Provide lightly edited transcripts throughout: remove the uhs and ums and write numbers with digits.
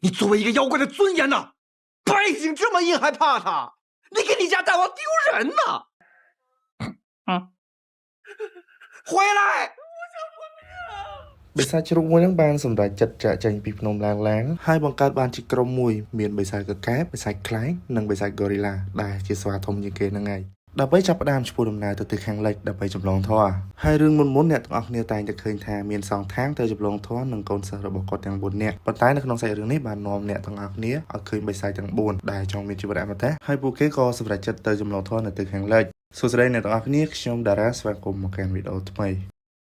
你作为一个妖怪的尊严呢？白井这么硬还怕他？你给你家大王丢人呢！回来！ បិសាចជ្រូកមួយនឹងបានសម្រេចចិត្តចាក់ចេញពីភ្នំឡាងឡាងហើយបង្កើតបានជាក្រុមមួយមានបិសាចកកែបបិសាចខ្លែងនិងបិសាចហ្គូរីឡាដែលជាស្វាធំជាងគេហ្នឹងហើយដើម្បីចាប់ផ្ដើមឈ្មោះដំណើរទៅទិសខាងលិចដើម្បីចម្លងធម៌ហើយរឿងមុនអ្នកទាំងអស់គ្នាតែងតែឃើញថាមានសងខាងទៅចម្លងធម៌និងកូនសិស្សរបស់គាត់ទាំង4នាក់ប៉ុន្តែនៅក្នុងសាច់រឿងនេះបាននាំអ្នកទាំងអស់គ្នាឲ្យឃើញបិសាចទាំង4ដែលចង់មានជីវិតអមតៈហើយពួកគេក៏សម្រេចចិត្តទៅចម្លងធម៌នៅទិសខាងលិចសួស្តីអ្នកទាំងអស់គ្នាខ្ញុំតារាស្វាគមន៍មកកាន់វីដេអូថ្មី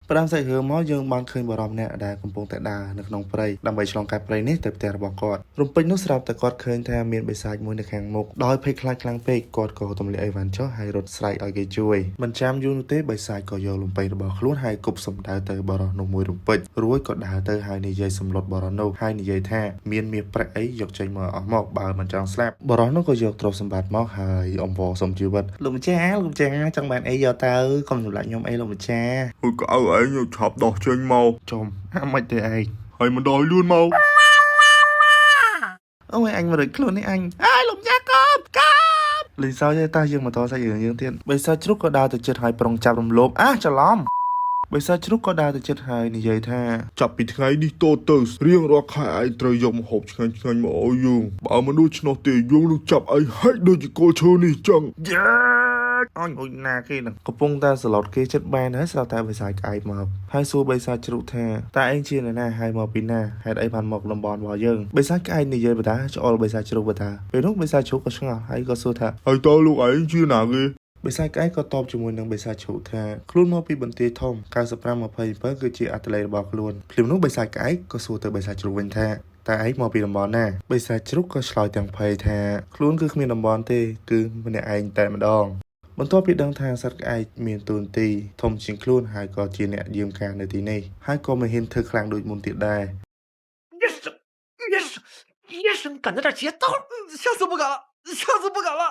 ផ្ដើមសាច់រឿងមកយើងបានឃើញបរិមម្នាក់ដែលកំពុងតែដើរនៅក្នុងព្រៃដើម្បីឆ្លងកាត់ព្រៃនេះទៅផ្ទះរបស់គាត់រំពេចនោះស្រាប់តែគាត់ឃើញថាមានបិសាចមួយនៅខាងមុខដោយភ័យខ្លាចខ្លាំងពេកគាត់ក៏ទម្លាក់អីវ៉ាន់ចុះហើយរត់ស្រែកឲ្យគេជួយមិនចាំយូរនោះទេបិសាចក៏យករំពេចរបស់ខ្លួនហើយគប់សំដៅទៅបរិមនោះមួយរំពេចរួចក៏ដើរទៅហើយនិយាយសម្លុតបរិមនោះហើយនិយាយថាមានមាសប្រាក់អីយកចេញមកអស់មកបើមិនចង់ស្លាប់បរិមនោះក៏យកទ្រព្យសម្បត្តិមកហើយអង្វរសុំជីវិតលោកម្ចាស់ចង់បានអីយកទៅកុំសម្លាប់ខ្ញុំអីលោកម្ចាស់ Ôi cậu ấy nhiều chọc đỏ trên màu ចំអាមិនទេឯង Hay mà đòi luôn màu អូយអញមករួចខ្លួននេះអញលោកម្ចាស់កបលេងសើចតែយើងមកតសាច់រឿងយើងទៀតបិសាចជ្រូកក៏ដើរទៅជិតហើយប្រុងចាប់រំលោភច្រឡំបិសាចជ្រូកក៏ដើរទៅជិតហើយនិយាយថា Chọc bịថ្ងៃនេះតូទៅរៀងរាល់ខែឯងត្រូវយកម្ហូបឆ្ងាញ់ៗមកឲ្យយើងបើមិនដូច្នោះទេយើងនឹងចាប់ឯងហែកដូចជាគោលឈើនេះចឹង អញណាគេនឹងកំពុងតែសឡតគេចិត្តបានហើយស្រាប់តែបិសាចក្អែកមកហើយសួរបិសាចជ្រូកថាតើឯងជានរណាហើយមកពីណាហេតុអីបានមកតំបន់របស់យើងបិសាចក្អែកនិយាយបតាឆ្អល់បិសាចជ្រូកបតាពេលនោះបិសាចជ្រូកក៏ឆ្ងល់ហើយក៏សួរថា ហើយតើលោកឯងជាណាគេ បិសាចក្អែកក៏តបជាមួយនឹងបិសាចជ្រូកថាខ្លួនមកពីបន្ទាយធំ9527គឺជាអត្តលេខរបស់ខ្លួនភ្លាមនោះបិសាចក្អែកក៏សួរទៅបិសាចជ្រូកវិញថាតើឯងមកពីតំបន់ណាបិសាចជ្រូកក៏ឆ្លើយទាំងភ័យថាខ្លួនគឺគ្មានតំបន់ទេគឺម្នាក់ឯងតែម្ដងបន្ទាប់ពីដឹងថាសត្វក្អែកមានទូនទីធំជាងខ្លួនហើយក៏ជាអ្នកយាមកាមនៅទីនេះហើយក៏មិនហ៊ានធ្វើខ្លាំងដូចមុនទៀតដែរ 野生赶在这劫刀，下次不敢了，下次不敢了。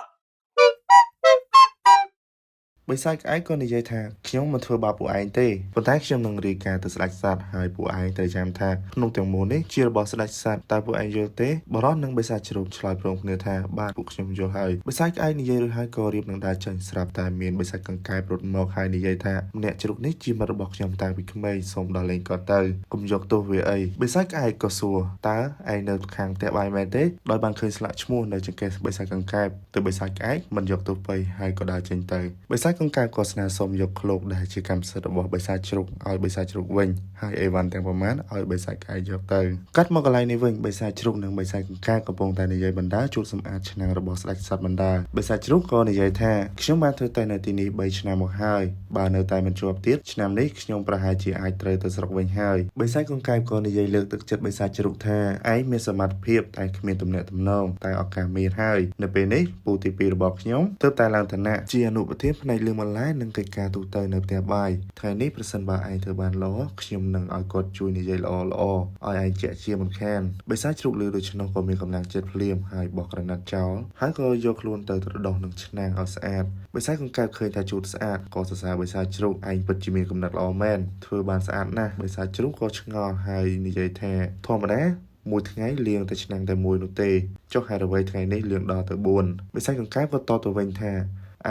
បិសាចក្អែកក៏និយាយថាខ្ញុំមិនធ្វើបាបពួកឯងទេប៉ុន្តែខ្ញុំនឹងរាយការណ៍ទៅស្ដេចសត្វហើយពួកឯងត្រូវចាំថាភ្នំទាំងមូលនេះជារបស់ស្ដេចសត្វតើពួកឯងយល់ទេបរិសុទ្ធនិងបិសាចជ្រូកឆ្លើយព្រមគ្នាថាបាទពួកខ្ញុំយល់ហើយបិសាចក្អែកនិយាយរួចហើយក៏រៀបនឹងដើរចេញស្រាប់តែមានបិសាចកង្កែបរត់មកហើយនិយាយថាម្នាក់ជ្រូកនេះជាមិត្តរបស់ខ្ញុំតាំងពីក្មេងសូមដល់លេងគាត់ទៅកុំយកទោសវាអីបិសាចក្អែកក៏សួរតើឯងនៅខាងផ្ទះបាយមែនទេដោយបានឃើញស្លាកឈ្មោះនៅចង្កេះបិសាចកង្កែបទៅបិសាចក្អែកមិនយកទោសបីហើយក៏ដើរចេញទៅបិសាចកង្កែបក៏ស្នើសុំយកឃ្លោកដែលជាកម្មសិទ្ធិរបស់បិសាចជ្រូកឲ្យបិសាចជ្រូកវិញហើយអីវ៉ាន់ទាំងប្រមាណឲ្យបិសាចក្អែកយកទៅកាត់មកកន្លែងនេះវិញបិសាចជ្រូកនិងបិសាចកង្កែបកំពុងតែនិយាយបណ្ដាជួបសម្អាតឆ្នាំងរបស់ស្ដេចសត្វបណ្ដាបិសាចជ្រូកក៏និយាយថាខ្ញុំបានធ្វើតែនៅទីនេះ3ឆ្នាំមកហើយបើនៅតែមិនជាប់ទៀតឆ្នាំនេះខ្ញុំប្រហែលជាអាចត្រូវទៅស្រុកវិញហើយបិសាចកង្កែបក៏និយាយលើកទឹកចិត្តបិសាចជ្រូកថាឯងមានសមត្ថភាពតែគ្មានទំនាក់ទំនងតែឱកាសមានហើយនៅពេលនេះពូទី2របស់ខ្ញុំទើបតែឡើងឋានៈជាអនុប្រធានផ្នែកលឿងបន្លែនិងកិច្ចការទូទៅនៅផ្ទះបាយថ្ងៃនេះប្រសិនបើឯងធ្វើបានល្អខ្ញុំនឹងឲ្យគាត់ជួយនិយាយល្អៗឲ្យឯងជាក់ជាមិនខានបិសាចជ្រូកលើដូច្នោះក៏មានកម្លាំងចិត្តភ្លាមហើយបោះក្រណាត់ចោលហើយក៏យកខ្លួនទៅត្រដុសនឹងឆ្នាំងឲ្យស្អាតបិសាចកង្កែបឃើញថាជូតស្អាតក៏សរសើរបិសាចជ្រូកឯងពិតជាមានគំនិតល្អមែនធ្វើបានស្អាតណាស់បិសាចជ្រូកក៏ឆ្ងល់ហើយនិយាយថាធម្មតាមួយថ្ងៃលាងតែឆ្នាំងតែមួយនោះទេចុះហេតុអ្វីថ្ងៃនេះលាងដល់ទៅ4បិសាចកង្កែបក៏តបទៅវិញថា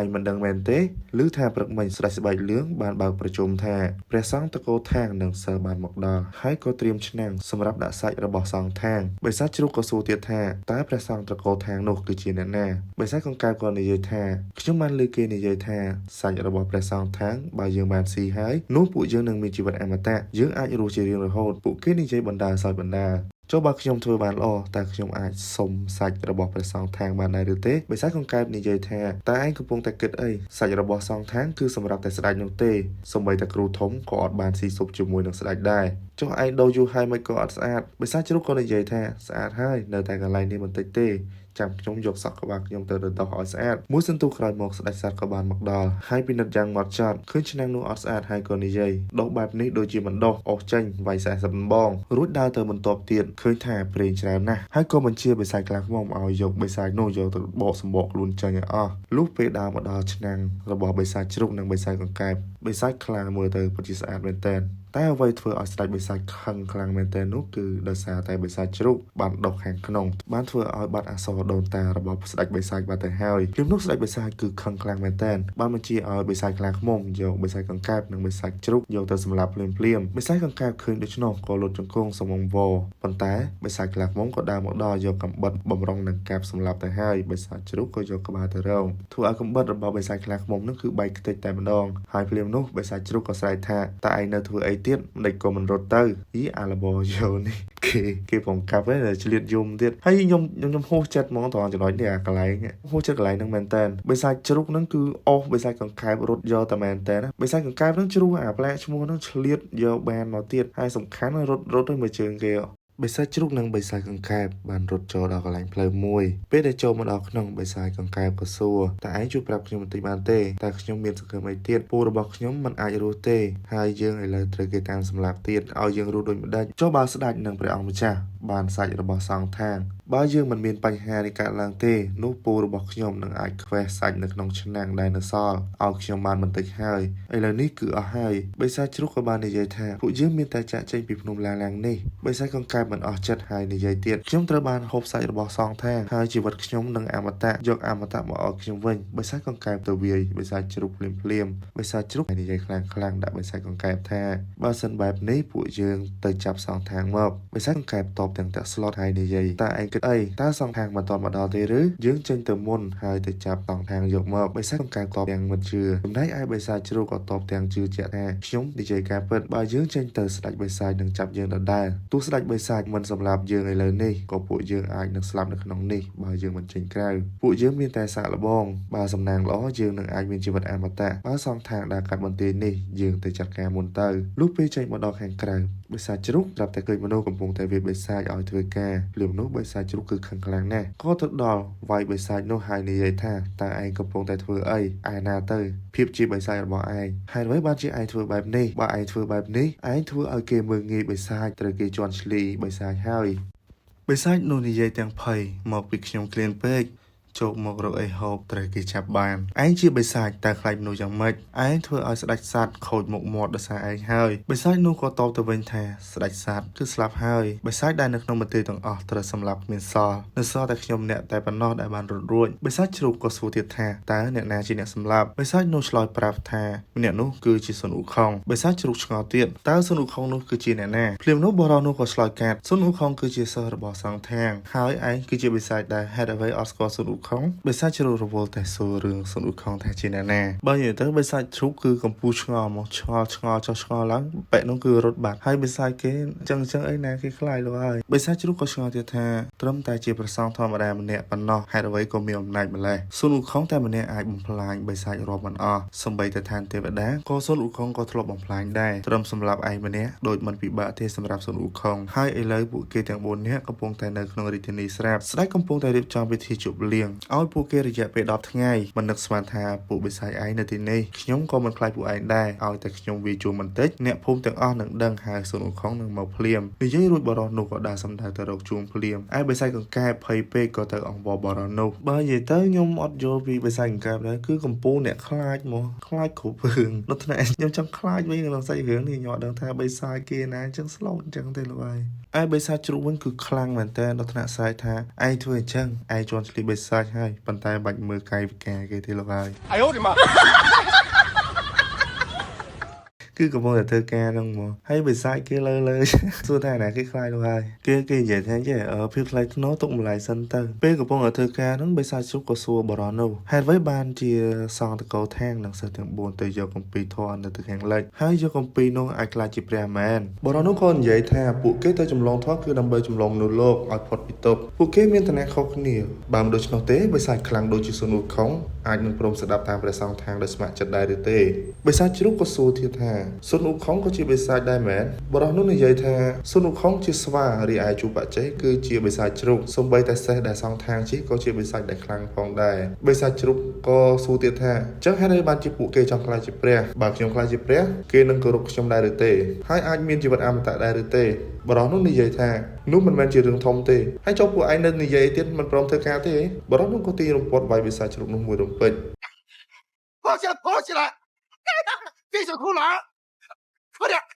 ឯងមិនដឹងមែនទេឬថាព្រឹកមិញស្ដេចស្បែកលឿងបានបើកប្រជុំថាព្រះសង្ឃតកោថាងនឹងសិលបានមកដល់ហើយក៏ត្រៀមឆ្នាំងសម្រាប់ដាក់សាច់របស់សង្ឃថាងបិសាចជ្រូកក៏សួរទៀតថាតើព្រះសង្ឃតកោថាងនោះគឺជាអ្នកណាបិសាចកង្កែបក៏និយាយថាខ្ញុំបានឮគេនិយាយថាសាច់របស់ព្រះសង្ឃថាងបើយើងបានស៊ីហើយនោះពួកយើងនឹងមានជីវិតអមតៈយើងអាចរស់ជារៀងរហូតពួកគេនិយាយបណ្ដាសោយបណ្ដាចុះបើខ្ញុំធ្វើបានល្អតើខ្ញុំអាចសុំសាច់របស់ព្រះសង្ឃថាងបានដែរឬទេបិសាចកង្កែបនិយាយថាតើឯងកំពុងតែគិតអីសាច់របស់សង្ឃថាងគឺសម្រាប់តែស្ដេចនោះទេសូម្បីតែគ្រូធំក៏អត់បានស៊ីស៊ុបជាមួយនឹងស្ដេចដែរចុះឯងដូរយូរហើយមិនក៏អត់ស្អាតបិសាចជ្រូកក៏និយាយថាស្អាតហើយនៅតែកន្លែងនេះបន្តិចទេចាំខ្ញុំយកសក់ក្បាលខ្ញុំទៅរដោះឲ្យស្អាតមួយសន្ទុះក្រោយមកស្ដេចសត្វក៏បានមកដល់ហើយពិនិត្យយ៉ាងម៉ត់ចត់ឃើញឆ្នាំងនោះអត់ស្អាតហើយក៏និយាយដុសបែបនេះដូចជាមិនដុសអស់ចេញវាយ40បងរួចដើរទៅបន្ទាប់ទៀតឃើញថាប្រេងច្រើនណាស់ហើយក៏បញ្ជាបិសាចខ្លាំងខ្មុំឲ្យយកបិសាចនោះយកទៅបកសម្បកខ្លួនចេញឲ្យអស់លុះពេលដើរមកដល់ឆ្នាំងរបស់បិសាចជ្រូកនិងបិសាចកង្កែបបិសាចខ្លាំងមើលទៅពិតជាស្អាតមែនទែន តែអ្វីធ្វើឲ្យស្ដេចបិសាចខឹងខ្លាំងមែនទែននោះគឺដោយសារតែបិសាចជ្រូកបានដុសខាងក្នុងបានធ្វើឲ្យបាត់អក្សរដូនតារបស់ស្ដេចបិសាចបាត់ទៅហើយព្រមនោះស្ដេចបិសាចគឺខឹងខ្លាំងមែនទែនបានបញ្ជាឲ្យបិសាចខ្លាឃ្មុំយកបិសាចកង្កែបនិងបិសាចជ្រូកយកទៅសម្លាប់ភ្លាមបិសាចកង្កែបឃើញដូច្នោះក៏លុតជង្គង់សំងវប៉ុន្តែបិសាចខ្លាឃ្មុំក៏ដើរមកដល់យកកំបិតបំរុងនឹងកាបសម្លាប់ទៅហើយបិសាចជ្រូកក៏យកក្បាលទៅរងធ្វើឲ្យកំបិតរបស់បិសាចខ្លាឃ្មុំនោះគឺបែកខ្ទេចតែម្ដងហើយភ្លាមនោះបិសាចជ្រូកក៏ស្រែកថាតើឯងនៅធ្វើអីទៀតមិនដេចក៏មិនរត់ទៅយីអាឡបយោនេះគេបង្កាប់ឯងឆ្លៀតយំទៀតហើយខ្ញុំហួសចិត្តហ្មងត្រង់ចំណុចនេះអាកន្លែងហួសចិត្តកន្លែងហ្នឹងមែនតើបិសាចជ្រូកហ្នឹងគឺអស់បិសាចកង្កែបរត់យកតែមែនតើណាបិសាចកង្កែបហ្នឹងជ្រុះអាផ្លែឈ្មោះហ្នឹងឆ្លៀតយកបានមកទៀតហើយសំខាន់រត់ទៅមួយជើងគេបិសាចជ្រូកនិងបិសាចកង្កែបបានរត់ចូលដល់កន្លែងផ្លូវមួយពេលដែលចូលមកដល់ក្នុងបិសាចកង្កែបក៏សួរតើឯងជួយប្រាប់ខ្ញុំបន្តិចបានទេតើខ្ញុំមានសង្ឃឹមអីទៀតពូរបស់ខ្ញុំមិនអាចរស់ទេហើយយើងឥឡូវត្រូវគេតាមសម្លាប់ទៀតឲ្យយើងរស់ដូចម្ដេចចុះបើស្ដេចនិងព្រះអង្គម្ចាស់បានសាច់របស់សង្ឃថាងបើយើងមិនមានបញ្ហានេះកើតឡើងទេនោះពូរបស់ខ្ញុំនឹងអាចខ្វះសាច់នៅក្នុងឆ្នាំងដែលនៅសល់ឲ្យខ្ញុំបានបន្តិចហើយឥឡូវនេះគឺអស់ហើយបិសាចជ្រូកក៏បាននិយាយថាពួកយើងមានតែចាក់ចេញពីភ្នំឡាំងនេះបិសាចកង្កែបមិនអស់ចិត្តហើយនិយាយទៀតខ្ញុំត្រូវបានហូបសាច់របស់សង្ឃថាងហើយជីវិតខ្ញុំនឹងអមតៈយកអមតៈមកឲ្យខ្ញុំវិញបិសាចកង្កែបទៅវាយបិសាចជ្រូកភ្លាមបិសាចជ្រូកនិយាយខ្លាំងដាក់បិសាចកង្កែបថាបើសិនបែបនេះពួកយើងទៅចាប់សង្ឃថាងមកបិសាចកង្កែបតបទាំងតាក់ស្លុតហើយនិយាយតើឯងគិតអីតើសង្ឃថាងមិនទាន់មកដល់ទេឬយើងចេញទៅមុនហើយទៅចាប់សង្ឃថាងយកមកបិសាចកង្កែបតបទាំងមិនជឿចំណែកឯបិសាចជ្រូកក៏តបទាំងជឿជាក់ថាខ្ញុំនិយាយការពិតបើយើងចេញទៅស្ដេចបិសាចនឹងចាប់យើងដដែលទោះស្ដេចបិសាចមិនសម្លាប់យើងឥឡូវនេះក៏ពួកយើងអាចនឹងស្លាប់នៅក្នុងនេះបើយើងមិនចេញក្រៅពួកយើងមានតែសាកល្បងបើសំណាងល្អយើងនឹងអាចមានជីវិតអមតៈបើសង្ឃថាងដើរកាត់បន្ទាយនេះយើងទៅចាត់ការមុនទៅលុះពេលចេញមកដល់ខាងក្រៅបិសាចជ្រូកប្រាប់តែឃើញមនុស្សកំពុងតែវាយបិសាចឲ្យធ្វើការភ្លាមនោះបិសាចជ្រូកគឺខឹងខ្លាំងណាស់ក៏ទៅដល់វាយបិសាចនោះហើយនិយាយថាតើឯងកំពុងតែធ្វើអីឯណាទៅភាពជាបិសាចរបស់ឯងហើយអ្វីបានជាឯងធ្វើបែបនេះបើឯងធ្វើបែបនេះឯងធ្វើឲ្យគេមើលងាយបិសាចត្រូវគេជន់ឈ្លីបិសាចហើយបិសាចនោះនិយាយទាំងភ័យមកពីខ្ញុំក្លៀនពេកចូលមករកអីហូបត្រូវគេចាប់បានឯងជាបិសាចតែខ្លាចមនុស្សយ៉ាងម៉េចឯងធ្វើឲ្យស្ដេចសត្វខូចមុខមាត់ដោយសារឯងហើយបិសាចនោះក៏តបទៅវិញថាស្ដេចសត្វគឺស្លាប់ហើយបិសាចដែលនៅក្នុងមន្ទីរទាំងអស់ត្រូវសម្លាប់គ្មានសល់នៅសល់តែខ្ញុំអ្នកតែប៉ុណ្ណោះដែលបានរត់រួចបិសាចជ្រូកក៏សួរទៀតថាតើអ្នកណាជាអ្នកសម្លាប់បិសាចនោះឆ្លើយប្រាប់ថាម្នាក់នោះគឺជាស៊ុនអ៊ូខុងបិសាចជ្រូកឆ្ងល់ទៀតតើស៊ុនអ៊ូខុងនោះគឺជាអ្នកណាភ្លាមនោះបរិះនោះក៏ឆ្លើយកាត់ស៊ុនអ៊ូខុងគឺជាសិស្សរបស់សង្ឃថាងហើយឯងគឺជាបិសាចដែលហេតុអ្វីអត់ស្គាល់ស៊ុនអ៊ូខុងបិសាចជ្រូករវល់តែសួររឿងស៊ុនអ៊ូខុងថាជាអ្នកណាបើនិយាយទៅបិសាចជ្រូកគឺកំពូលឆ្ងល់មកឆ្ងល់ចុះឆ្ងល់ឡើងបែកនោះគឺរត់បាត់ហើយបិសាចគេចឹងអីណាគេខ្លាចលោកហើយបិសាចជ្រូកក៏ឆ្ងល់ទៀតថាត្រឹមតែជាប្រសងធម្មតាម្នាក់ប៉ុណ្ណោះហេតុអ្វីក៏មានអំណាចម្ល៉េះស៊ុនអ៊ូខុងតែម្នាក់អាចបំផ្លាញបិសាចរាប់មិនអស់សូម្បីតែឋានទេវតាក៏ស៊ុនអ៊ូខុងក៏ធ្លាប់បំផ្លាញដែរត្រឹមសម្រាប់ឯងម្នាក់ដូចមិនពិបាកទេសម្រាប់ស៊ុនអ៊ូខុងហើយឥឡូវពួកគេទាំង4នាក់កំពុងតែនៅក្នុងរាជធានីស្រាប់ស្ដេចកំពុងតែរៀបចំពិធីជប់លៀងឲ្យពួកគេរយៈពេល10ថ្ងៃមិននឹកស្មានថាពួកបិសាចឯងនៅទីនេះខ្ញុំក៏មិនខ្លាចពួកឯងដែរឲ្យតែខ្ញុំវាជួមបន្តិចអ្នកភូមិទាំងអស់នឹងដឹងហើយស៊ុនអ៊ូខុងនឹងមកភ្លាមនិយាយរួចបរិះនោះក៏ដើរសម្ដៅទៅរកជួមភ្លាមឯបិសាចកង្កែបភ័យពេកក៏ទៅអង្វរបរិះនោះបើនិយាយទៅខ្ញុំអត់យល់ពីបិសាចកង្កែបដែរគឺកំពូលអ្នកខ្លាចមកខ្លាចគ្រប់រឿងដល់ថ្នាក់ខ្ញុំចង់ខ្លាចវិញក្នុងសាច់រឿងនេះខ្ញុំអត់ដឹងថាបិសាចគេណាអញ្ចឹងស្លូតអញ្ចឹងទេលោកហើយឯបិសាចជ្រូកវិញគឺខ្លាំងមែនតើដល់ថ្នាក់សាយថាឯងធ្វើអញ្ចឹងឯងជន់ឈ្លីបិសាចហើយប៉ុន្តែបាច់មើលកាយវិការគេទេលោកហើយ哎呦我的妈！ គឺកំពុងតែធ្វើការហ្នឹងមកហើយបិសាចគេលើសួរថាណាគេខ្លាចលោកហើយគេនិយាយថាចេះភាពថ្លៃថ្នូរទុកម្លាយសិនទៅពេលកំពុងតែធ្វើការហ្នឹងបិសាចជ្រូកក៏សួរបរិះនោះហេតុអ្វីបានជាសង្ឃតកោថាងនិងសិស្សទាំង4ទៅយកគម្ពីរធម៌នៅទៅខាងលិចហើយយកគម្ពីរនោះអាចខ្លាចជាព្រះមែនបរិះនោះក៏និយាយថាពួកគេទៅចម្លងធម៌គឺដើម្បីចម្លងមនុស្សលោកឲ្យផុតពីទុក្ខពួកគេមានឋានៈខុសគ្នាបើមិនដូច្នោះទេបិសាចខ្លាំងដូចជាស៊ុនអ៊ូខុងអាចនឹងព្រមស្ដាប់តាមព្រះសង្ឃថាងដោយស្ម័គ្រចិត្តដែរឬទេបិសាចជ្រូកក៏សួរទៀតថាស៊ុនអ៊ូខុងក៏ជាបិសាចដែរមែនបរិះនោះនិយាយថាស៊ុនអ៊ូខុងជាស្វារីឯជូបច្ចេគឺជាបិសាចជ្រូកសូម្បីតែសេះដែលសង្ឃថាងជិះក៏ជាបិសាចដែលខ្លាំងផងដែរបិសាចជ្រូកក៏សួរទៀតថាចុះហេតុអីបានជាពួកគេចង់ខ្លាចជាព្រះបើខ្ញុំខ្លាចជាព្រះគេនឹងគោរពខ្ញុំដែរឬទេហើយអាចមានជីវិតអមតៈដែរឬទេបរិះនោះនិយាយថានោះមិនមែនជារឿងធំទេហើយចុះពួកឯងនៅនិយាយទៀតមិនព្រមធ្វើការទេបរិះនោះក៏ទាញរំពាត់វាយបិសាចជ្រូកនោះមួយរំពេច跑起来，跑起来！闭上空了，快点！